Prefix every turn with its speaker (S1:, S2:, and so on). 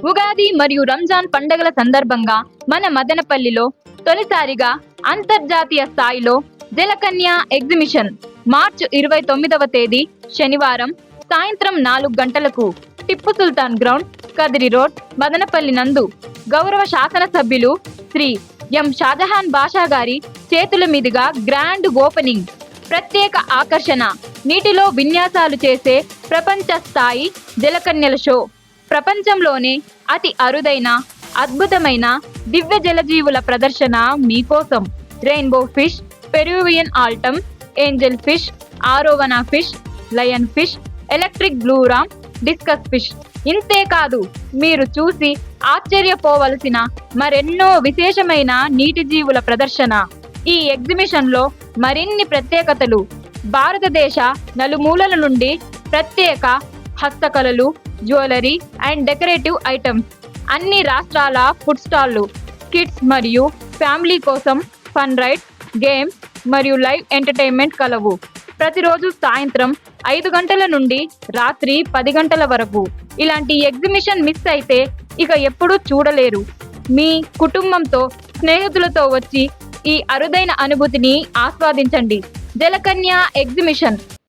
S1: ఉగాది మరియు రంజాన్ పండుగల సందర్భంగా మన మదనపల్లిలో తొలిసారిగా అంతర్జాతీయ స్థాయిలో జలకన్య ఎగ్జిబిషన్ మార్చి 29వ తేదీ శనివారం సాయంత్రం 4 గంటలకు టిప్పు సుల్తాన్ గ్రౌండ్, కదిరి రోడ్, మదనపల్లి నందు గౌరవ శాసనసభ్యులు శ్రీ ఎం షాజహాన్ బాషా గారి చేతుల మీదుగా గ్రాండ్ ఓపెనింగ్. ప్రత్యేక ఆకర్షణ నీటిలో విన్యాసాలు చేసే ప్రపంచ స్థాయి జలకన్యల షో. ప్రపంచంలోనే అతి అరుదైన అద్భుతమైన దివ్య జలజీవుల ప్రదర్శన మీకోసం. Rainbow fish, Peruvian altum, angel fish, arowana fish, lion fish, electric blue ram, discus fish. ఇంతే కాదు, మీరు చూసి ఆశ్చర్యపోవలసిన మరెన్నో విశేషమైన నీటి జీవుల ప్రదర్శన. ఈ ఎగ్జిబిషన్ లో మరిన్ని ప్రత్యేకతలు. భారతదేశ నలుమూలల నుండి ప్రత్యేక హస్తకళలు, జ్యువెలరీ అండ్ డెకరేటివ్ ఐటమ్స్, అన్ని రాష్ట్రాల ఫుడ్ స్టాళ్లు, కిడ్స్ మరియు ఫ్యామిలీ కోసం ఫన్ రైడ్, గేమ్స్ మరియు లైవ్ ఎంటర్టైన్మెంట్ కలవు. ప్రతిరోజు సాయంత్రం 5 గంటల నుండి రాత్రి 10 గంటల వరకు. ఇలాంటి ఎగ్జిబిషన్ మిస్ అయితే ఇక ఎప్పుడూ చూడలేరు. మీ కుటుంబంతో, స్నేహితులతో వచ్చి ఈ అరుదైన అనుభూతిని ఆస్వాదించండి. జలకన్య ఎగ్జిబిషన్